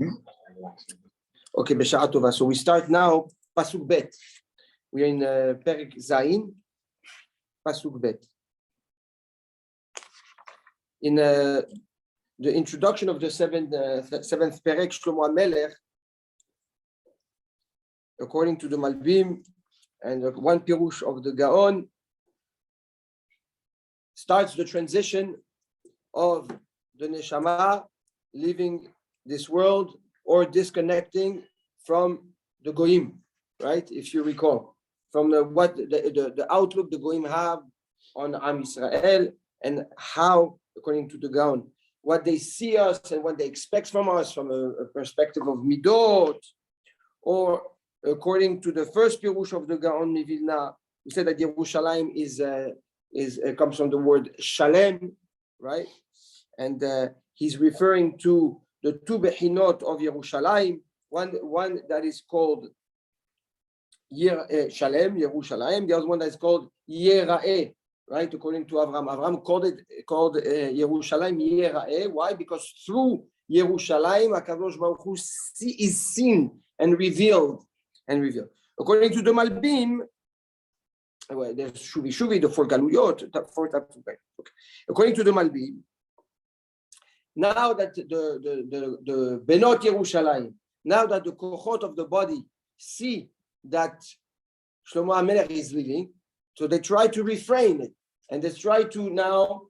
Okay, B'Sha'a Tova. So we start now, Pasuk Bet. We are in Perek Zayin, Pasuk Bet. In the introduction of the seventh Perek, Shlomo HaMelech, according to the Malbim, and one Pirush of the Gaon, starts the transition of the Neshama leaving this world or disconnecting from the Goyim, right? If you recall, from the outlook the Goyim have on Am Yisrael, and how, according to the Gaon, what they see us and what they expect from us from a perspective of Midot, or according to the first Pirush of the Gaon Mivilna, we said that Yerushalayim comes from the word Shalem, right? And he's referring to the two Bechinot of Yerushalayim, one that is called Shalem, Yerushalayim, the other one that is called Yera'eh, right? According to Avram. Avram called Yerushalayim Yera'eh. Why? Because through Yerushalayim, HaKadosh Baruch Hu is seen and revealed. According to the Malbim, well, there's Shuvi, the four Galuyot, the four types of. Okay. According to the Malbim, now that the Benot Yerushalayim, now that the Kochot of the body see that Shlomo HaMelech is leaving, so they try to refrain it, and they try to now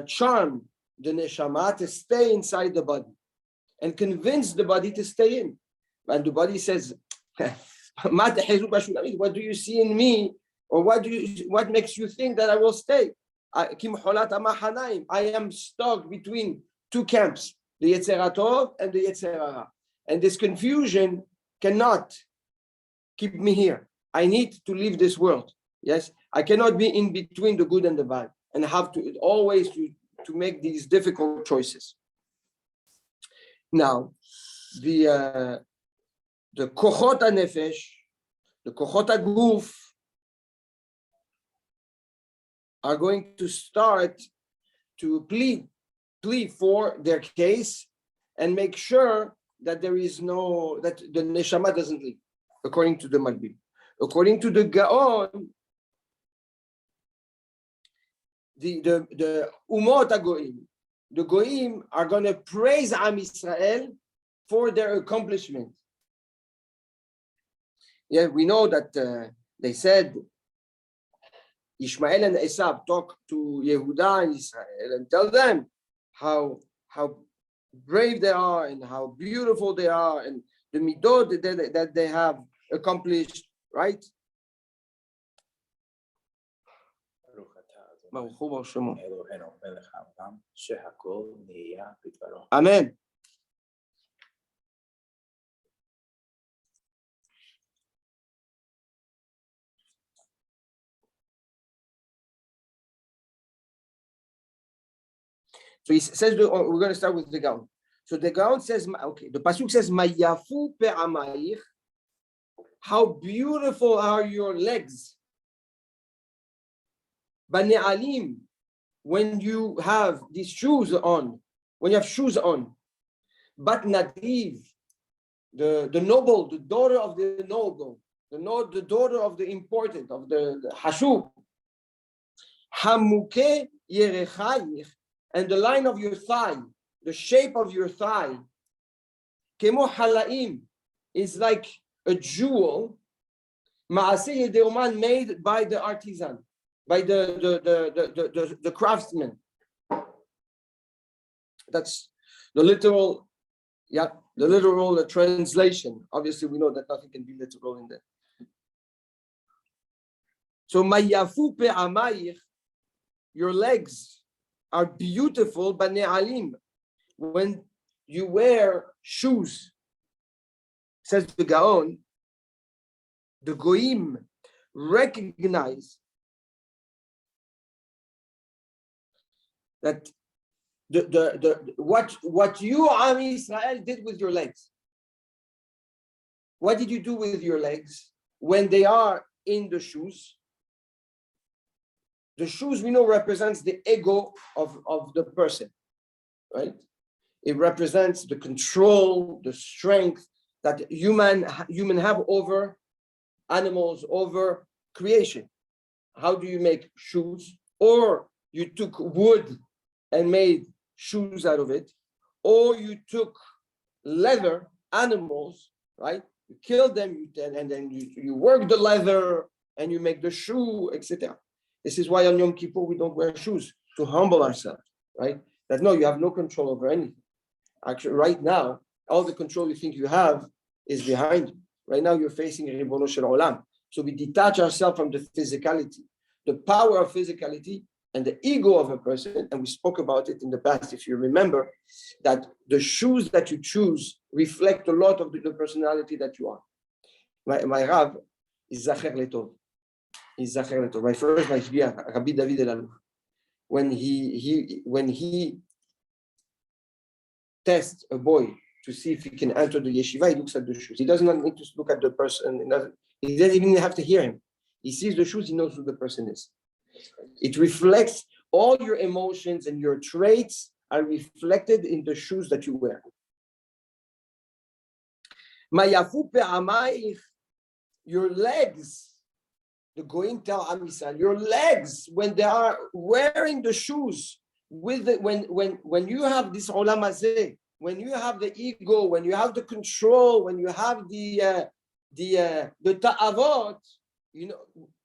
charm the Neshama to stay inside the body, and convince the body to stay in. And the body says, what do you see in me? Or what makes you think that I will stay? I am stuck between two camps, the Yetzer HaTov and the Yetzer Hara. And this confusion cannot keep me here. I need to leave this world. Yes, I cannot be in between the good and the bad, and have to always to make these difficult choices. Now, the Kochot HaNefesh, the Kochot HaGuf, are going to start to plead for their case and make sure that that the Neshama doesn't leave, according to the Malbim. According to the Gaon, the Umot HaGoyim, the Goyim are going to praise Am Yisrael for their accomplishment. Yeah, we know that they said Ishmael and Esav talk to Yehuda and Israel and tell them how brave they are and how beautiful they are and the midot that they have accomplished, right? Amen. So he says, we're going to start with the Gaon. So the Gaon says, okay, the Pasuk says, Mayafu pe'amayich, how beautiful are your legs. Bane'alim, when you have these shoes on, when you have shoes on. But Nadiv, the noble, the daughter of the noble, the daughter of the important, of the Hashub. Hamuke yerechayich, and the line of your thigh, the shape of your thigh, kemo halaim, is like a jewel, ma'aseh yedei oman, made by the artisan, by the craftsman. That's the literal translation. Obviously, we know that nothing can be literal in there. So mayafu pe'amayich, your legs are beautiful, but ne'alim, when you wear shoes, says the Gaon, the Goyim recognize that what you, Am Yisrael, did with your legs. What did you do with your legs when they are in the shoes? The shoes, we know, represents the ego of the person, right? It represents the control, the strength that human have over animals, over creation. How do you make shoes? Or you took wood and made shoes out of it, or you took leather, animals, right? You kill them, and then you work the leather and you make the shoe, etc. This is why on Yom Kippur we don't wear shoes, to humble ourselves, right? That no, you have no control over anything. Actually, right now, all the control you think you have is behind you. Right now, you're facing Ribono Shel Olam. So we detach ourselves from the physicality, the power of physicality, and the ego of a person. And we spoke about it in the past, if you remember, that the shoes that you choose reflect a lot of the personality that you are. My Rav is Zacher Letov. He's Zacher Letov. My first Mashgiach, Rabbi David Elaluf, when he tests a boy to see if he can enter the yeshiva, he looks at the shoes. He does not need to look at the person. He doesn't even have to hear him. He sees the shoes, he knows who the person is. It reflects all your emotions, and your traits are reflected in the shoes that you wear. Your legs, the Goyim tell Am Yisrael, your legs, when they are wearing the shoes, with the, when you have this olam hazeh, when you have the ego, when you have the control, when you have the ta'avot, you know,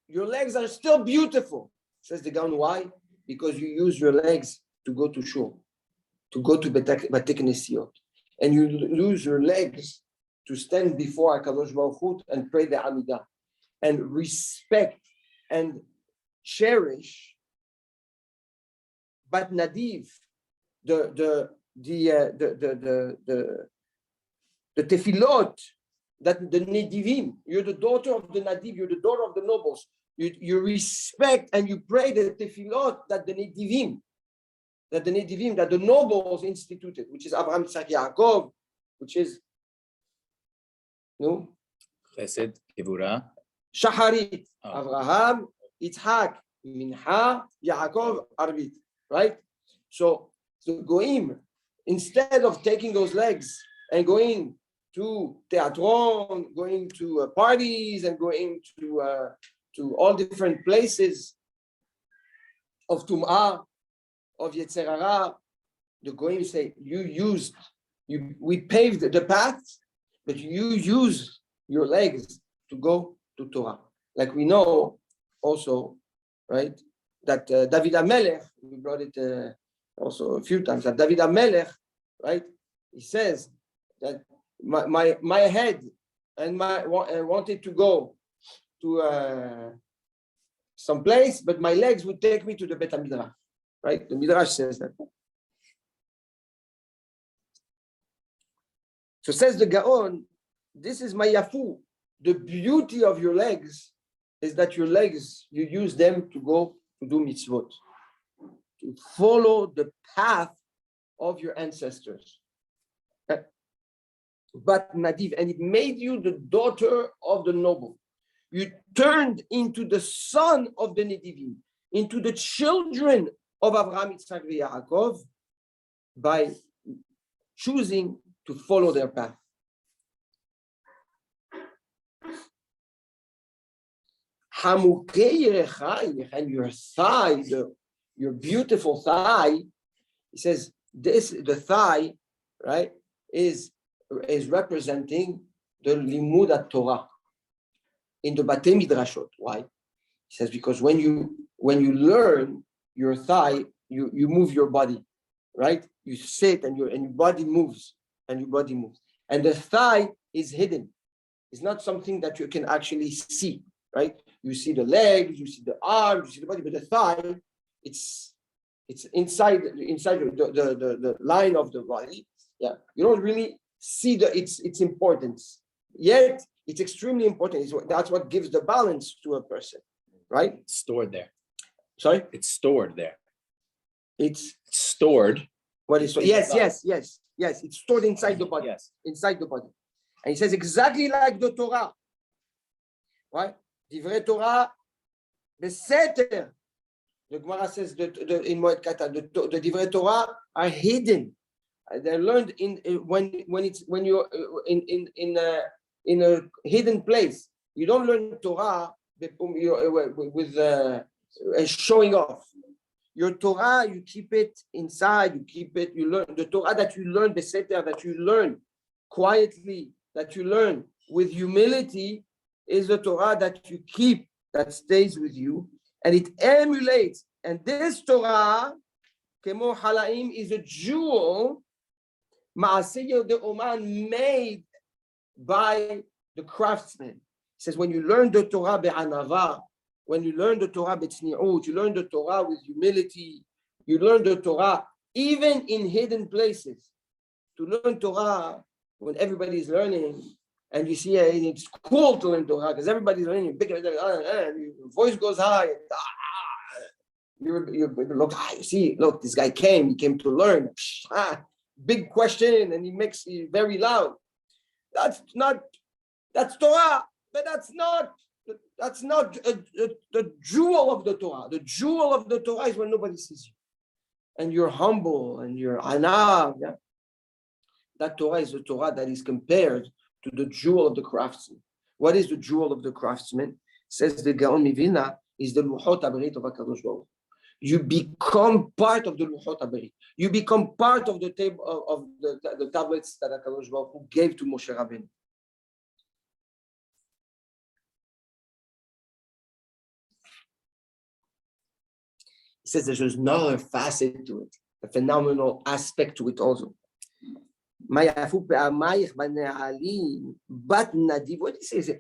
your legs are still beautiful. Says the Gaon, why? Because you use your legs to go to shul, to go to Bate Knesiot, and you lose your legs to stand before HaKadosh Baruch Hu and pray the Amidah, and respect and cherish, but nadiv, the tefillot, that the nedivim, you're the daughter of the nadiv, you're the daughter of the nobles. You respect and you pray the tefillot that the nedivim, that the nobles instituted, which is Abraham, Yitzhak, Yaakov, which is Chesed, Gevurah, Shacharit, Abraham, Yitzhak, Mincha, Yaakov, Arvit, right? So Goim, instead of taking those legs and going to teatron, going to parties, and going to all different places of Tum'ah, of Yetzer Hara, the Goim say, we paved the path, but you use your legs to go to Torah. Like we know also, right, that David HaMelech, we brought it also a few times, that David HaMelech, right, he says that my head and I wanted to go to some place, but my legs would take me to the Bet HaMidrash, right? The Midrash says that. So says the Gaon, this is my yafu. The beauty of your legs is that your legs, you use them to go to do mitzvot, to follow the path of your ancestors. But Nadiv, and it made you the daughter of the noble. You turned into the son of the Nedivim, into the children of Abraham, Yitzhak, and Yaakov, by choosing to follow their path. And your thigh, your beautiful thigh, he says the thigh, right, is representing the Limud Torah in the Batei Midrashot. Why? He says because when you learn your thigh, you move your body, right? You sit and your body moves, and the thigh is hidden. It's not something that you can actually see, right? You see the legs, you see the arms, you see the body, but the thigh, it's inside the line of the body. Yeah, you don't really see its importance. Yet it's extremely important. That's what gives the balance to a person, right? It's stored there. Sorry? It's stored there. It's stored. What is stored? Yes. It's stored inside the body. Yes. Inside the body. And he says exactly like the Torah. Right? Divrei Torah, the Seter. The Gemara says in Moed Katan, the Divrei Torah are hidden. They're learned when you're in a hidden place. You don't learn Torah with showing off. Your Torah, you keep it inside. You learn the Torah that you learn, Beseter, that you learn quietly, that you learn with humility, is the Torah that you keep, that stays with you, and it emulates. And this Torah, Kemo Halaim, is a jewel, Ma'aseh de Oman, made by the craftsmen. It says when you learn the Torah be'anava, when you learn the Torah be'tzni'ut, you learn the Torah with humility, you learn the Torah even in hidden places. To learn Torah when everybody's learning, and you see it's cool to learn Torah because everybody's learning, big, your voice goes high. Look, this guy he came to learn. Big question, and he makes it very loud. That's Torah, but that's not the jewel of the Torah. The jewel of the Torah is when nobody sees you, and you're humble, and you're anav. Yeah? That Torah is the Torah that is compared to the jewel of the craftsman. What is the jewel of the craftsman? Says the Gaon Mivina, is the Luchot HaBerit of HaKadosh Baruch Hu. You become part of the Luchot HaBerit. You become part of the table of the tablets that HaKadosh Baruch Hu gave to Moshe Rabbeinu. He says there's another facet to it, a phenomenal aspect to it also. What he says,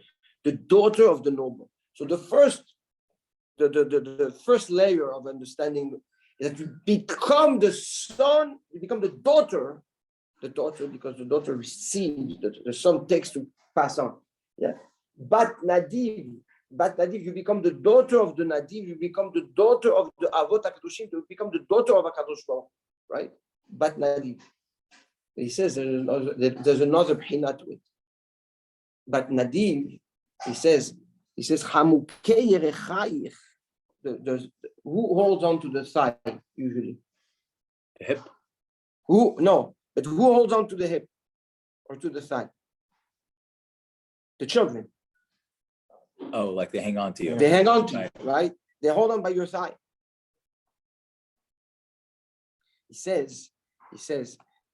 the daughter of the noble. So the first layer of understanding is that you become the son, you become the daughter because the daughter receives, the son takes to pass on. Yeah. Bat Nadiv, you become the daughter of the Nadiv, you become the daughter of the Avot HaKadoshim, you become the daughter of HaKadosh Baruch, right? Bat Nadiv. He says there's another b'china to it. But Nadiv, he says, Chamukei Yerechayich. Who holds on to the thigh usually? The hip. But who holds on to the hip or to the thigh? The children. Oh, like they hang on to you. They hang on to you, right? They hold on by your thigh. He says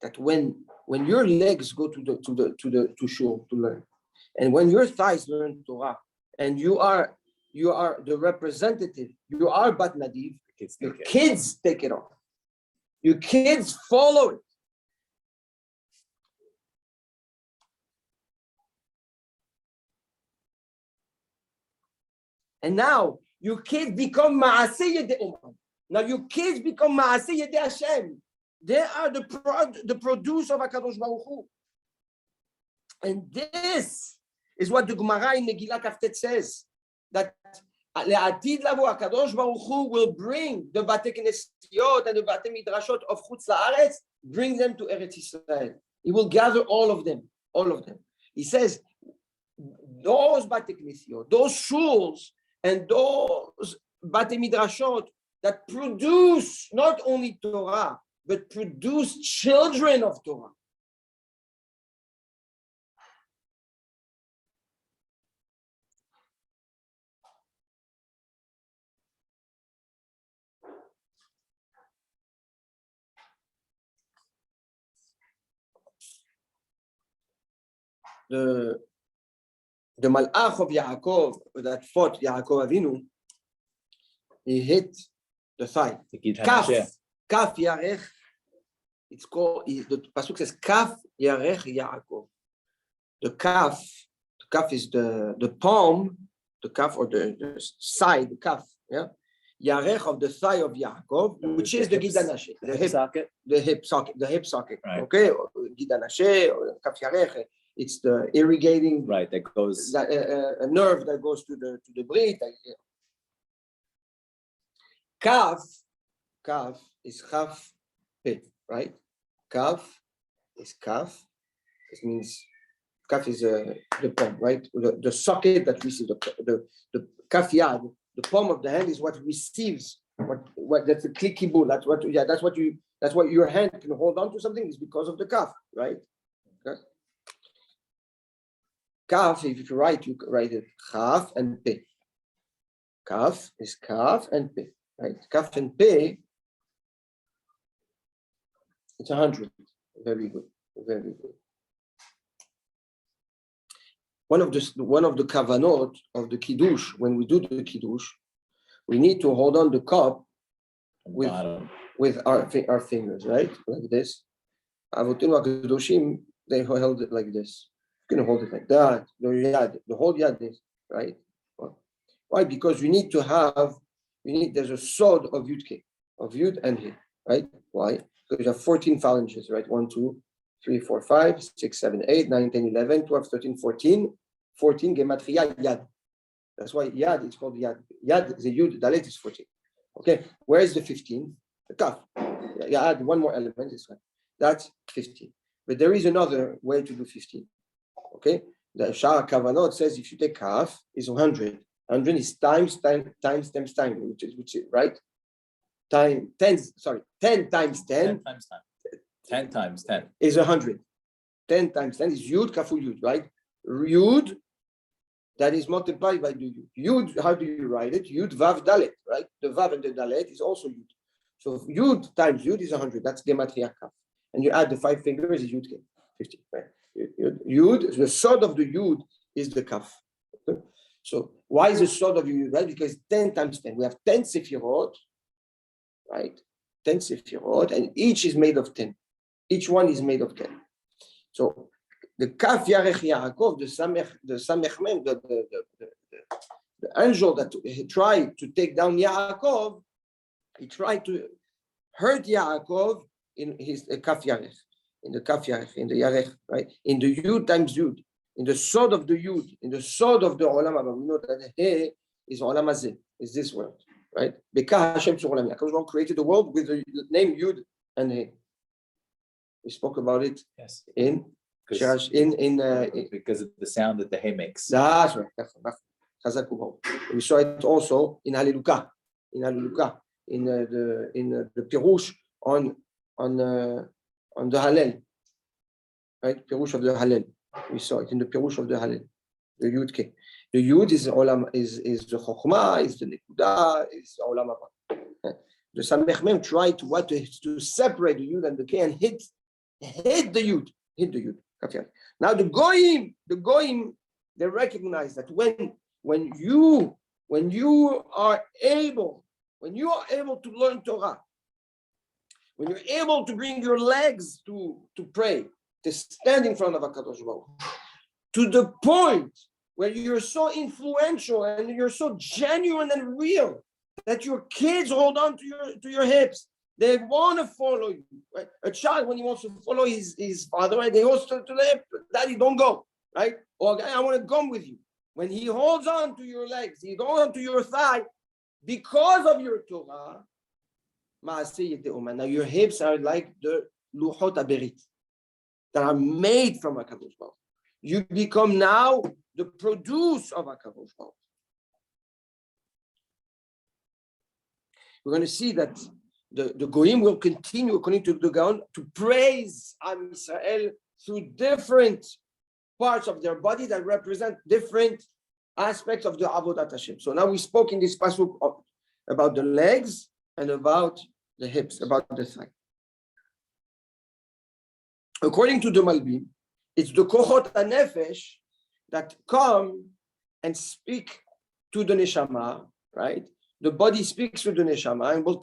that when your legs go to shul to learn, and when your thighs learn Torah, and you are the representative, you are Bat Nadiv, your kids take it on. Your kids follow it. And now your kids become Ma'aseh Yedei Oman. Now your kids become Ma'aseh Yedei Hashem. They are the produce of HaKadosh Baruch Hu. And this is what the Gemara in Megillah Kaftet says, that Le'atid Lavo HaKadosh Baruch Hu will bring the Batei Knesiot and the Batei Midrashot of Chutz La'aretz, bring them to Eretz Yisrael. He will gather all of them. He says, those Batei Knesiot, those shuls, and those Batei Midrashot that produce not only Torah, but produce children of Torah. The Malach of Yaakov that fought Yaakov Avinu, he hit the thigh. Kaf Yarech. It's called, the pasuk says, Kaf Yarech Yaakov. The kaf is the palm, the kaf or the side, the kaf, yeah? Yarech of the thigh of Yaakov, which is the Gidanashe, the hip socket, right. Okay? Gidanashe or Kaf Yarech, it's the irrigating, right, that goes, a nerve that goes to the brit. Kaf is Chaf Peh, right? Kaf is Kaf. It means Kaf is the palm, right? The socket that receives the Kaf Yad, the palm of the hand is what receives what that's a clickable. That's what That's why your hand can hold on to something is because of the kaf, right? Okay. Kaf, if you write it kaf and pe. Kaf is kaf and pe, right? Kaf and pe, it's 100. Very good, very good. One of the kavanot of the kiddush, when we do the kiddush, we need to hold on the cup with our fingers, right? Like this. Avotinu HaKadoshim, they held it like this. You can hold it like that. The whole yad is, right? Why? Because there's a sod of Yud and He, right? Why? Because you have 14 phalanges, right? 1, 2, 3, 4, 5, 6, 7, 8, 9, 10, 11, 12, 13, 14. 14 gematria yad. That's why yad is called yad. Yad, the yud, dalet is 14. Okay, where is the 15? The kaf. You add one more element, this one. That's 15. But there is another way to do 15. Okay, the Shar Kavanot says if you take kaf, is 100. 100 is times, which is right? 10 times 10. 10 times 10. 10 times 10 is 100. 10 times 10 is yud kaful yud, right? Yud, that is multiplied by the yud. Yud, how do you write it? Yud vav dalet, right? The vav and the dalet is also yud. So yud times yud is 100. That's gematria kaf. And you add the 5 fingers is yud 50, right? Yud, the sod of the yud is the kaf. Okay? So why is the sod of yud, right? Because 10 times 10. We have 10 sefirot, right? 10 sefirot, and each is made of 10. Each one is made of 10. So the kaf yarech Yaakov, the samech mem, the angel that tried to take down Yaakov, he tried to hurt Yaakov in his kaf yarech, in the kaf yarech, in the yarech, right? In the yud times yud, in the sod of the yud, in the sod of the olam haba. We know that he is olam hazeh, is this world, right? Bekah Hashem sur olam. Yaakov created the world with the name yud and he. We spoke about it. Yes. Because of the sound that the hay makes. That's right. We saw it also in Hallelujah. In the Pirush on the Hallel. Right? Pirush of the Hallel. We saw it in the Pirush of the Hallel. The Yud Ke. The Yud is olam, is the Chokhmah, is the Nekuda, is olam haba. The Samech Mem tried to separate the Yud and the Ke and hit the Yud. Hit the Yud. Okay. Now the goyim, they recognize that when you are able to learn Torah, when you're able to bring your legs to pray, to stand in front of HaKadosh Baruch Hu, to the point where you're so influential and you're so genuine and real that your kids hold on to your hips. They want to follow you. Right? A child, when he wants to follow his father, right? They goes to the hip. Daddy, don't go. Right? Or I want to come with you. When he holds on to your legs, he holds on to your thigh because of your Torah. Now your hips are like the luchot haberit that are made from HaKadosh Baruch. You become now the produce of HaKadosh Baruch. We're going to see that the Goyim will continue, according to the Gaon, to praise Am Yisrael through different parts of their body that represent different aspects of the Avodat Hashem. So now we spoke in this pasuk about the legs and about the hips, about the thigh. According to the Malbim, it's the Kochot HaNefesh that come and speak to the Neshama, right? The body speaks to the neshama and will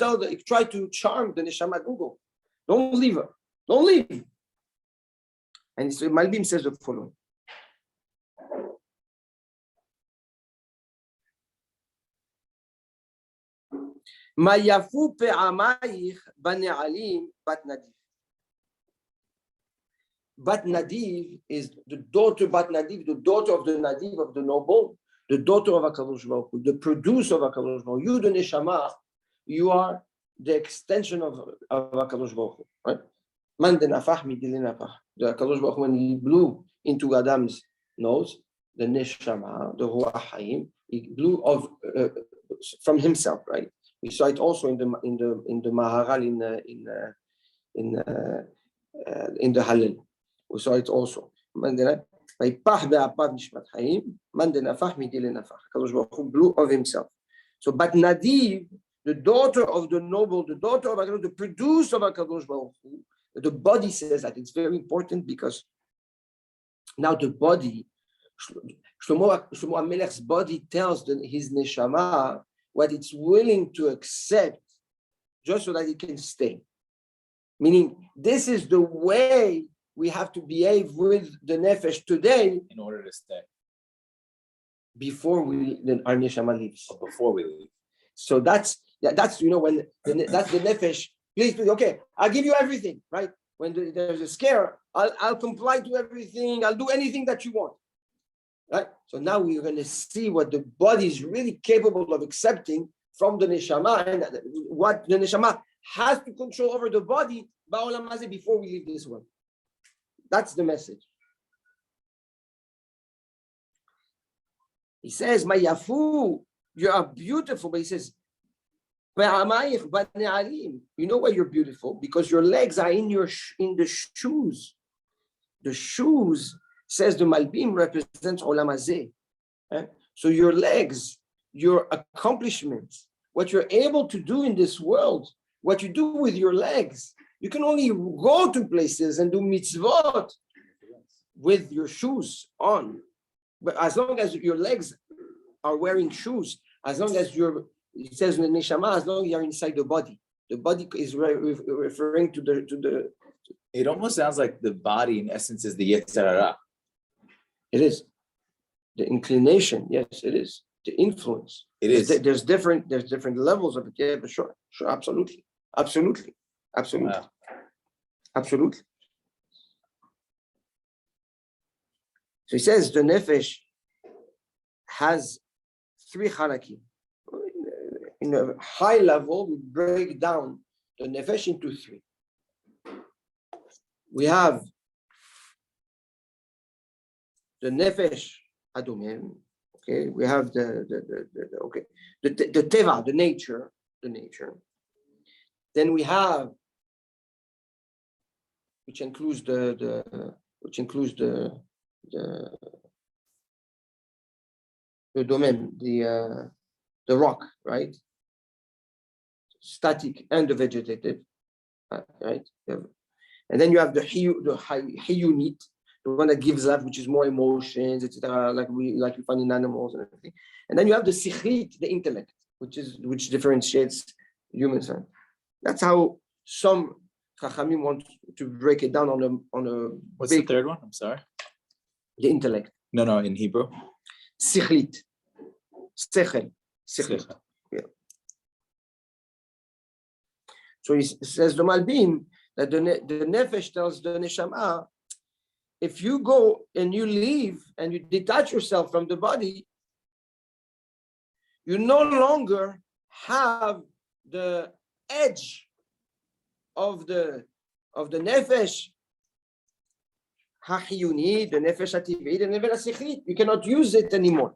try to charm the neshama. Don't go. Don't leave her. Don't leave. And so Malbim says the following. Mayafu pe'amayich bane'alim bat nadiv. Bat nadiv is the daughter, Bat nadiv, the daughter of the nadiv, of the noble, the daughter of HaKadosh Baruch Hu, the producer of HaKadosh Baruch Hu. You, the neshama, you are the extension of HaKadosh Baruch Hu, right? Man de nafach midile nafach. The HaKadosh Baruch Hu, when he blew into Adam's nose, the neshama, the ruach hayim, he blew from himself, right? We saw it also in the Maharal in the Hallel. We saw it also. Blew of himself. So, but Nadiv, the daughter of the noble, the daughter of HaKadosh, the producer of HaKadosh Baruch Hu, the body says that it's very important because now the body, Shlomo HaMelech's body tells his neshama what it's willing to accept just so that it can stay. Meaning, this is the way we have to behave with the nefesh today in order to stay. Before our neshama leaves. Or before we leave. So that's that's when that's the nefesh. Please, okay, I'll give you everything, right? When there's a scare, I'll comply to everything. I'll do anything that you want, right? So now we're going to see what the body is really capable of accepting from the neshama, and what the neshama has to control over the body ba'olam hazeh before we leave this world. That's the message. He says, "Mayafu, you are beautiful," but he says, you know why you're beautiful? Because your legs are in the shoes. The shoes, says the Malbim, represents Olam Hazeh. So your legs, your accomplishments, what you're able to do in this world, what you do with your legs, you can only go to places and do mitzvot with your shoes on. But as long as your legs are wearing shoes, as long as it says in the neshama, as long as you're inside the body is referring to the. It almost sounds like the body, in essence, is the Yetzer Hara. It is the inclination. Yes, it is the influence. It is. There's different levels of it. Yeah, but sure, absolutely. Wow. Absolutely. So he says the nefesh has 3 halakim. In a high level, we break down the nefesh into 3. We have the nefesh adumim. Okay, we have the teva, the nature. Then we have, which includes the domain, the rock, right? Static and the vegetative, right? And then you have the hiyunit, the one that gives life, which is more emotions, etc., like we find in animals and everything. And then you have the sichrit, the intellect, which differentiates humans. That's how some chachamim want to break it down on a. What's the third one? I'm sorry. The intellect. No, in Hebrew. Sichrit. Sechel. Yeah. So he says the Malbim that the nefesh tells the neshama, if you go and you leave and you detach yourself from the body, you no longer have the edge of the nefesh hachiyuni, the nefesh hativi, the nefesh hasichrit. You cannot use it anymore.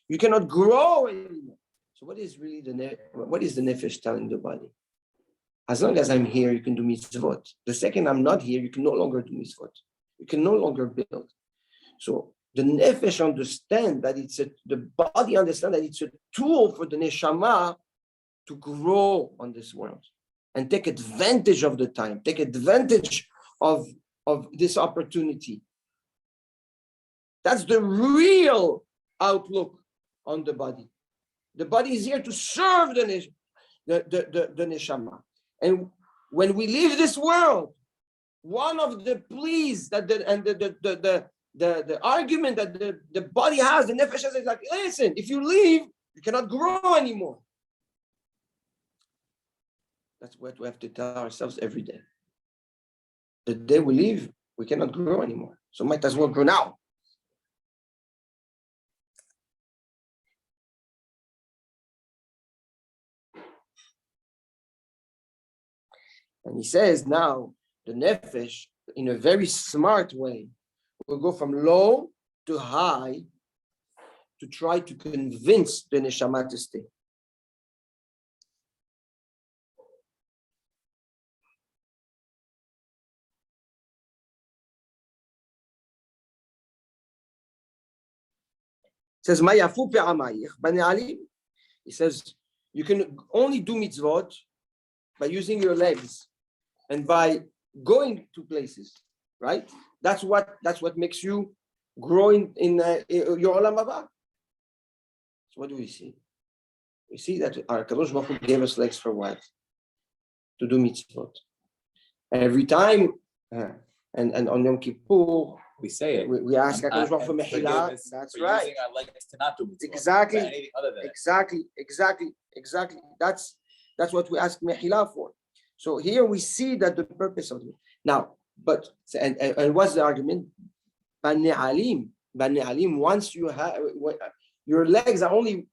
You cannot grow anymore. So what is really what is the nefesh telling the body? As long as I'm here, you can do mitzvot. The second I'm not here, you can no longer do mitzvot. You can no longer build. So the nefesh understand that the body understand that it's a tool for the neshama to grow on this world and take advantage of the time, take advantage of this opportunity. That's the real outlook on the body. The body is here to serve the neshama. And when we leave this world, one of the pleas that the argument that the body has, the nefesh has, is like, listen, if you leave, you cannot grow anymore. That's what we have to tell ourselves every day. The day we leave, we cannot grow anymore. So might as well grow now. And he says now, the nefesh, in a very smart way, will go from low to high to try to convince the neshama to stay. says, "Mayafu pe'amayich b'ne'alim." He says, you can only do mitzvot by using your legs and by going to places, right? That's what makes you grow in your olam haba. So what do we see? We see that our Kadosh Baruch Hu gave us legs for what? To do mitzvot. Every time, and on Yom Kippur, we say it. We ask Kadosh Baruch Hu for mechila. That's right. Using our legs to not do mitzvot. Exactly. Anything other than Exactly. That's what we ask mechila for. So here we see that the purpose of it. Now, but and what's the argument? Bane'alim. Once you have your legs are only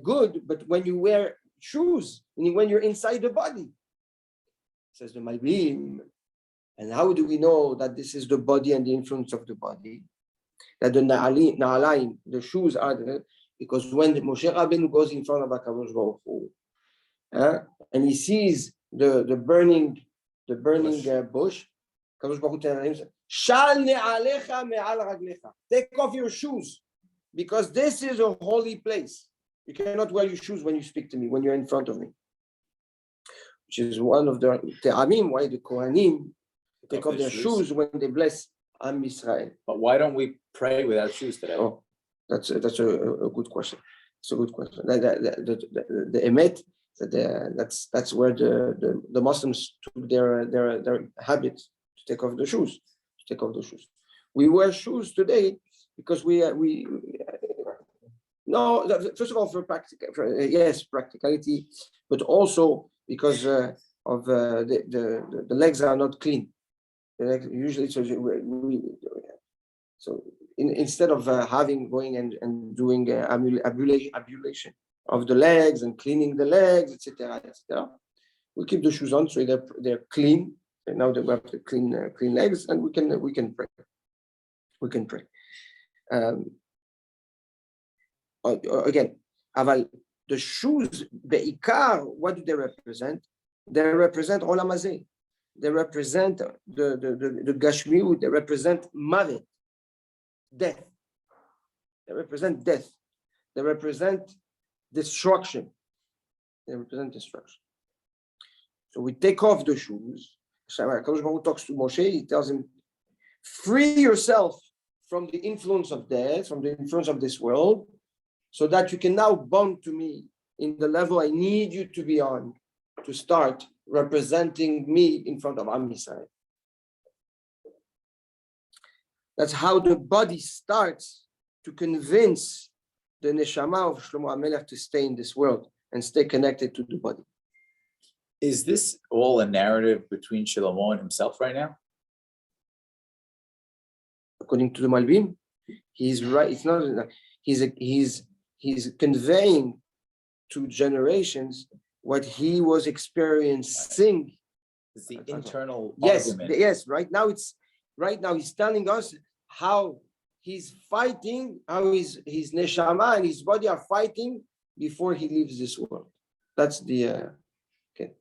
good, but when you wear shoes, when you're inside the body, says the Malbim. And how do we know that this is the body and the influence of the body? That the na'alaim, the shoes are there, because when Moshe Rabbeinu goes in front of HaKadosh Baruch Hu, and he sees the burning bush, HaKadosh Baruch Hu tells him, Shal ne'alecha me'al raglecha. Take off your shoes, because this is a holy place. You cannot wear your shoes when you speak to me, when you're in front of me. Which is one of the te'amim, why the Kohanim take off their shoes when they bless Am Yisrael. But why don't we pray without shoes today? Oh, that's a good question. It's a good question. The emet, that's where the Muslims took their habit to take off the shoes. We wear shoes today because no. First of all, for practicality, but also because of the legs are not clean. Usually, so instead of going and doing ablution of the legs and cleaning the legs, etc., we keep the shoes on so they're clean. And now they have to clean legs, and we can pray. We can pray. Again, aval the shoes beikar, what do they represent? They represent olam hazeh. They represent the gashmiut. They represent mavet, death. They represent death. They represent destruction. So we take off the shoes. Kadosh Baruch Hu talks to Moshe. He tells him, "Free yourself from the influence of death, from the influence of this world, so that you can now bond to me in the level I need you to be on to start representing me in front of Am Yisrael." That's how the body starts to convince the neshama of Shlomo HaMelech to stay in this world and stay connected to the body. Is this all a narrative between Shlomo and himself right now? According to the Malbim, he's right. It's not. He's conveying to generations what he was experiencing. It's the internal yes, argument. yes. Right now he's telling us how he's fighting, how his neshama and his body are fighting before he leaves this world. That's the okay.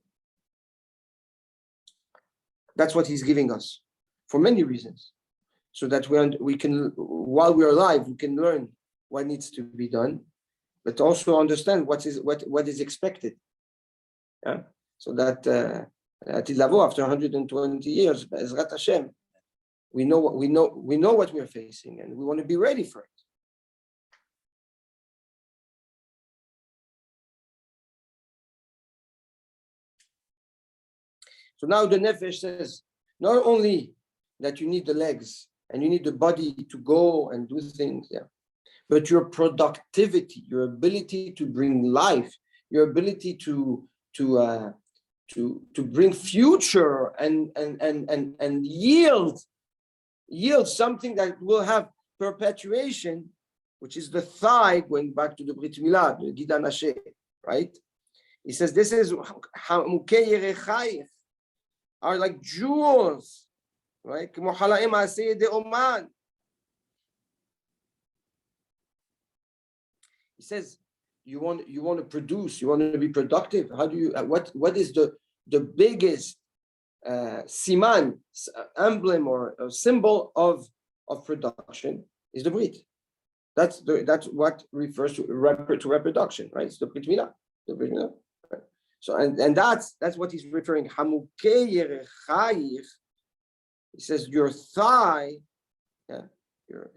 That's what he's giving us for many reasons, so that we can, while we're alive, we can learn what needs to be done, but also understand what is expected. Yeah? So that after 120 years, Be'ezrat Hashem, we know what we're facing, and we want to be ready for it. So now the Nefesh says, not only that you need the legs and you need the body to go and do things, but your productivity, your ability to bring life, your ability to bring future and yield something that will have perpetuation, which is the thigh, going back to the Brit Milah, the Gid HaNasheh, right? He says this is Mukei Yerechayich, are like jewels, right? He says you want to produce, you want to be productive. How do you? What is the biggest siman, emblem or symbol of production? Is the Brit. That's what refers to reproduction, right? It's the Brit Milah. Right? So and that's what he's referring. He says your thigh, your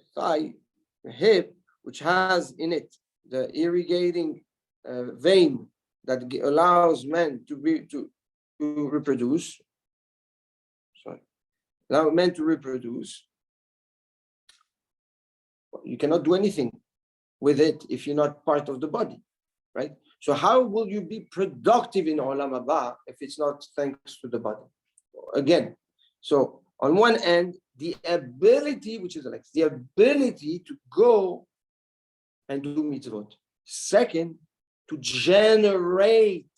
hip, which has in it the irrigating vein that allows men to reproduce. Sorry, allow men to reproduce. You cannot do anything with it if you're not part of the body, right? So how will you be productive in Olam Haba if it's not thanks to the body? Again, so on one end, the ability, which is like the ability to go and do mitzvot. Second, to generate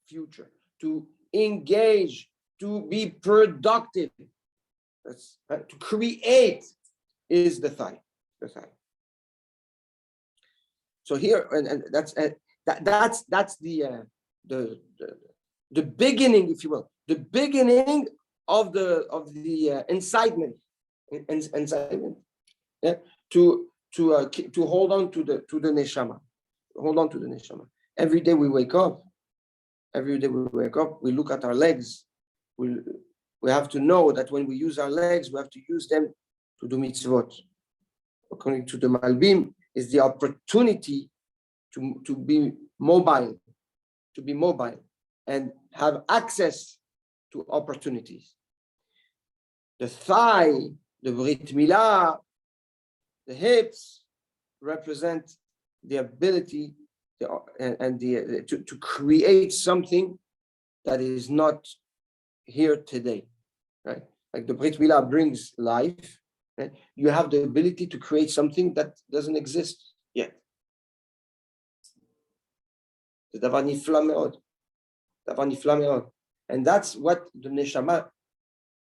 future, to engage, to be productive. That's to create is the thigh. So here, and that's the beginning, if you will, the beginning of the incitement, yeah, to hold on to the neshama, Every day we wake up, we look at our legs. We have to know that when we use our legs, we have to use them to do mitzvot. According to the Malbim, is the opportunity to be mobile, and have access to opportunities. The thigh, the Brit Milah, the hips represent the ability to create something that is not here today, right? Like the Brit Milah brings life, right? You have the ability to create something that doesn't exist yet. זה דבר נפלא מאוד. And that's what the neshama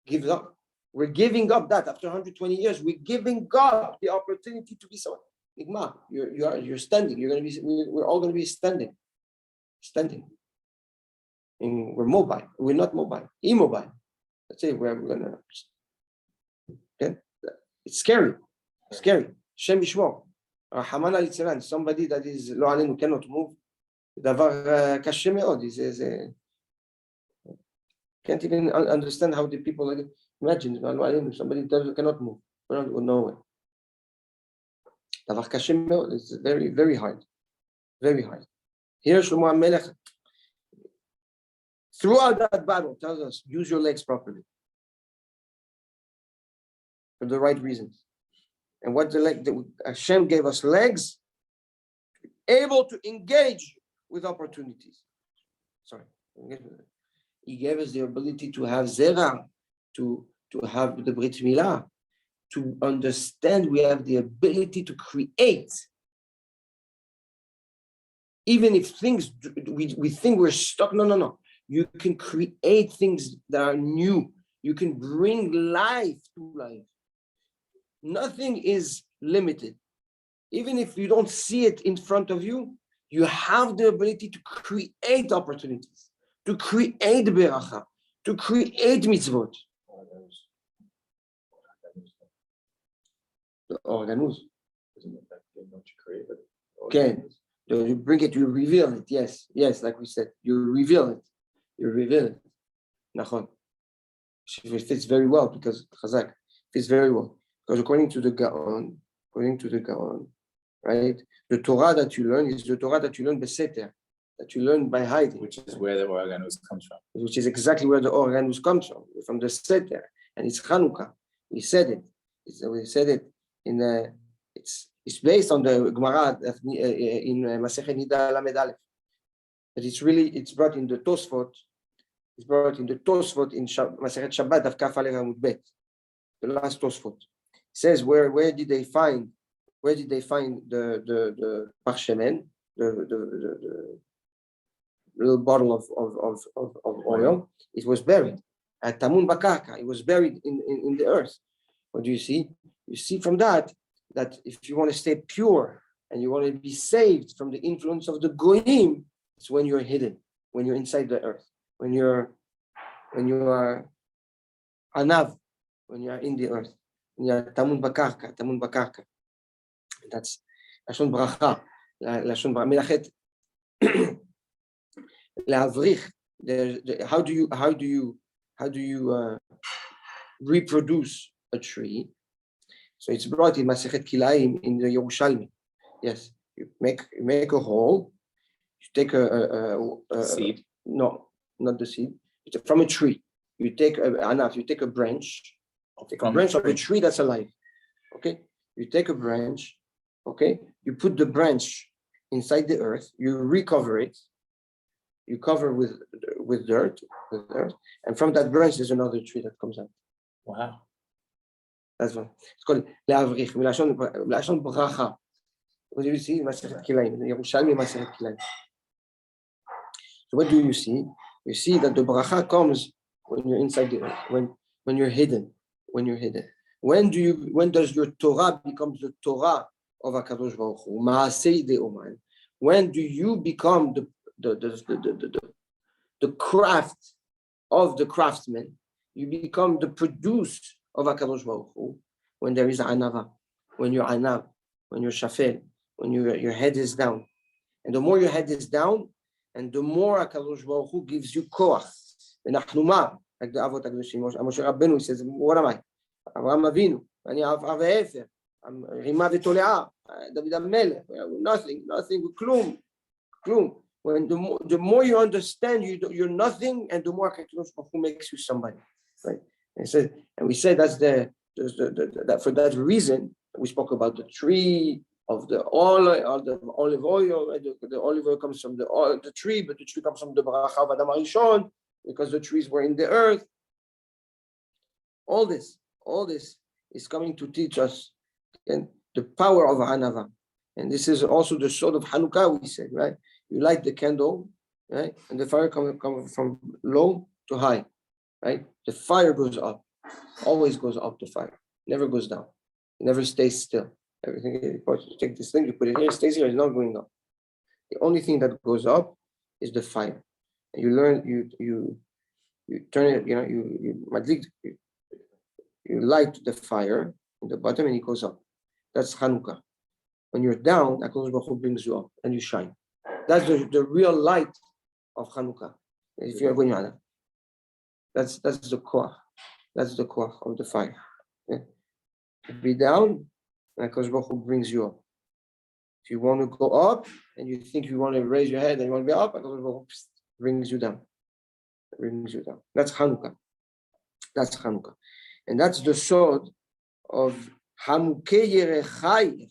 gives up. We're giving up that after 120 years. We're giving up the opportunity to be someone. Igma, you're standing. We're all going to be standing. And we're mobile. We're not mobile. Immobile. Let's say we're going to. Okay? It's scary. Shem Yishmor. Haman al-Yitziran. Somebody that is lo alenu cannot move. דבר קשה מאוד. Can't even understand how the people imagine somebody that cannot move nowhere. דבר קשה מאוד. It's very, very hard. Here Shlomo HaMelech, throughout that battle, tells us use your legs properly for the right reasons. And what Hashem gave us legs, able to engage with opportunities. He gave us the ability to have zera, to have the Brit Milah, to understand we have the ability to create. Even if things, we think we're stuck, no. You can create things that are new. You can bring life to life. Nothing is limited. Even if you don't see it in front of you, you have the ability to create opportunities, to create beracha, to create mitzvot. The organuz. Isn't it that what you create? Okay. You bring it, you reveal it. Yes, like we said, you reveal it. Nachon. It fits very well because Chazak fits very well. Because according to the Gaon, right? The Torah that you learn is the Torah that you learn beseter, that you learn by hiding. Which is where the organus comes from. Which is exactly where the organus comes from the seter. And it's Chanukah. We said it in it's based on the Gemara in Masechet Nida Lamed Aleph. But it's brought in the Tosfot. It's brought in the Tosfot in Masechet Shabbat of Kaf Alei Amud Bet. The last Tosfot. It says where did they find the parchemen, the little bottle of oil? It was buried at Tamun Bakarka. It was buried in the earth. What do you see? You see from that if you want to stay pure and you want to be saved from the influence of the goyim, it's when you're hidden, when you're inside the earth, when you are anav, when you are in the earth, when you are tamun bakarka. That's לשון ברכה, לשון מלאכת להבריך. How do you reproduce a tree? So it's brought in Masechet Kilaim in the Yerushalmi. Yes, you make a hole. You take a seed. No, not the seed. It's from a tree. You take a branch. Take a branch of a tree that's alive. Okay, you take a branch. Okay, you put the branch inside the earth. You recover it. You cover with dirt, and from that branch there's another tree that comes out. Wow. That's one. It's called להברich, מלשון ברכה. What do you see? Masechet Kilaim, Yerushalmi Masechet Kilaim. So what do you see? You see that the bracha comes when you're inside the earth, when you're hidden, When does your Torah become the Torah of HaKadosh Baruch Hu? Ma'asei de'oman. When do you become the craft of the craftsmen? You become the produce of HaKadosh Baruch Hu. When there is anava, when you're anav, when you're shafel, when your head is down. And the more your head is down, and the more HaKadosh Baruch Hu gives you koach. Like the Avot HaKadoshim, Moshe Rabbeinu says, what am I? Avraham Avinu, אני אב ואפר, רימה ותולעה, דוד המלך, nothing, כלום. When the more you understand you're nothing, and the more HaKadosh Baruch Hu makes you somebody, right? And we said that's that for that reason we spoke about the tree of the olive oil. Right? The olive oil comes from the tree, but the tree comes from the Baracha of Adam HaRishon, because the trees were in the earth. All this is coming to teach us and the power of Anava. And this is also the sword of Hanukkah, we said, right? You light the candle, right? And the fire comes from low to high, right? The fire goes up, always goes up, the fire, never goes down. It never stays still. Everything, you take this thing, you put it here, it stays here, it's not going up. The only thing that goes up is the fire. And you learn, you turn it, you light the fire in the bottom and it goes up. That's Hanukkah. When you're down, HaKadosh Baruch Hu brings you up and you shine. That's the real light of Hanukkah. If you're going on, that's the core. That's the core of the fire. Okay? Be down, and HaKadosh Baruch Hu brings you up. If you want to go up and you think you want to raise your head and you want to be up, HaKadosh Baruch Hu brings you down. That's Hanukkah. And that's the sword of Hamukei Yerechai.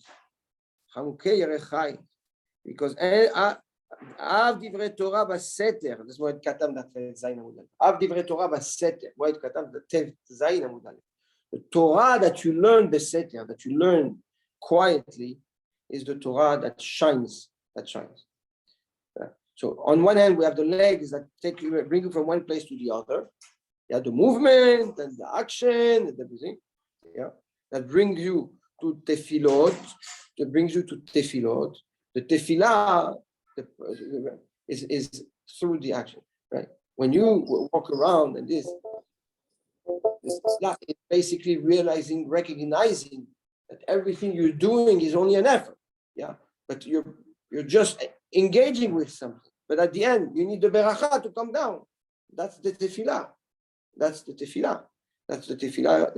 Because Av Divrei Torah Baseter, that's why it katam that Zayin Amud Aleph. Av Divrei Torah Baseter, why it katam that Zayin Amud Aleph. The Torah that you learn Baseter, that you learn quietly, is the Torah that shines. So on one hand, we have the legs that bring you from one place to the other. You have the movement and the action and everything. Yeah, that brings you to tefillot. The tefillah is through the action, right? When you walk around and this is basically recognizing that everything you're doing is only an effort. Yeah, but you're just engaging with something. But at the end, you need the beracha to come down. That's the tefillah.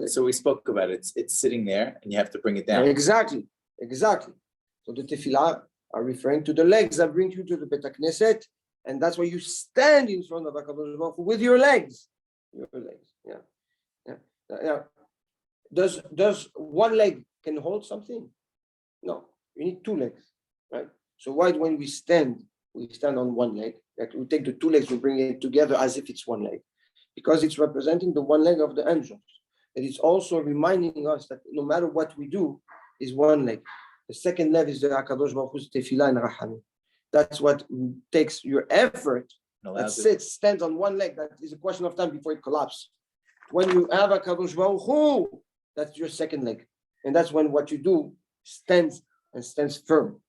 So we spoke about it. It's sitting there, and you have to bring it down. Exactly. So the tefillah are referring to the legs that bring you to the Bet HaKnesset, and that's why you stand in front of HaKadosh Baruch Hu with your legs. Yeah. Does one leg can hold something? No, you need two legs, right? So why when we stand on one leg? Like we take the two legs, we bring it together as if it's one leg, because it's representing the one leg of the angels. And it's also reminding us that no matter what we do, is one leg. The second leg is the HaKadosh Baruch Hu's tefillah and rachamim. That's what takes your effort. That stands on one leg. That is a question of time before it collapses. When you have HaKadosh Baruch Hu, that's your second leg. And that's when what you do stands firm.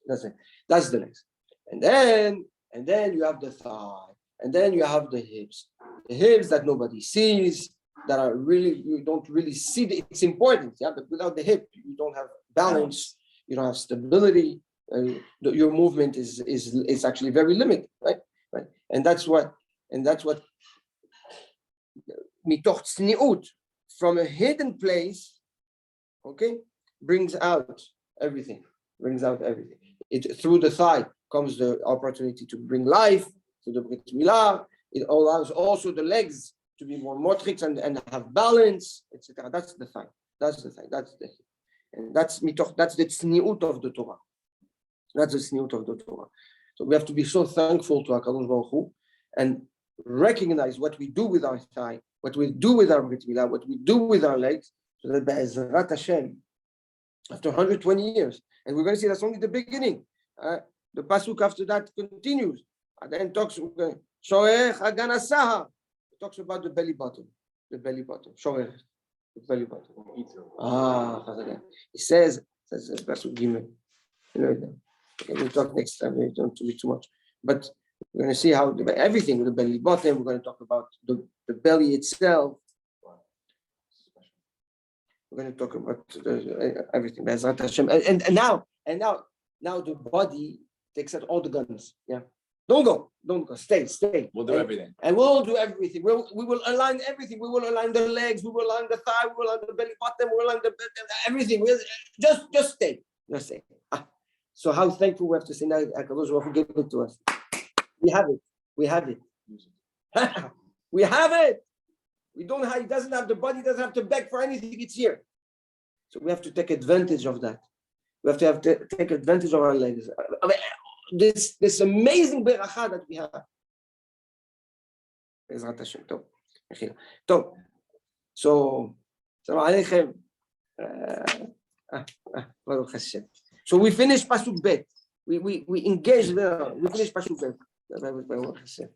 That's it. That's the legs. And then you have the thigh. And then you have the hips. The hips that nobody sees. that are really, you don't really see it's important, yeah, but without the hip, you don't have balance, you don't have stability, your movement is actually very limited, right? And that's what mitoch tzniut, from a hidden place, okay, brings out everything. It through the thigh comes the opportunity to bring life to the Brit Milah. It allows also the legs to be more motrix and have balance, etc. That's the thigh. And that's mitoch. That's the tzniut of the Torah. So we have to be so thankful to HaKadosh Baruch Hu and recognize what we do with our thigh, what we do with our Brit Milah, what we do with our legs, so that Be'ezrat Hashem, after 120 years, and we're going to see that's only the beginning. The pasuk after that continues, and then talks Shoech Haganasaha. It talks about the belly button. Shoech, the belly button. It says pasuk Gimel. We'll talk next time. We don't do it too much, but we're going to see how everything with the belly button. We're going to talk about the belly itself. We're going to talk about everything. And now the body takes out all the guns. Yeah, don't go. Stay. We'll do everything. And we'll do everything. We will align everything. We will align the legs. We will align the thigh. We will align the belly button. We will align everything. Just stay. So how thankful we have to say now, HaKadosh Baruch Hu gave it to us. We have it. We have it. We don't have. It doesn't have the body. Doesn't have to beg for anything. It's here. So we have to take advantage of that. We have to take advantage of our legs. This amazing beracha that we have. Bezrat Hashem. Tov. So, Shalom Baruch Hashem. So we finished pasuk bet. We engaged there. We finished pasuk bet. Baruch Hashem.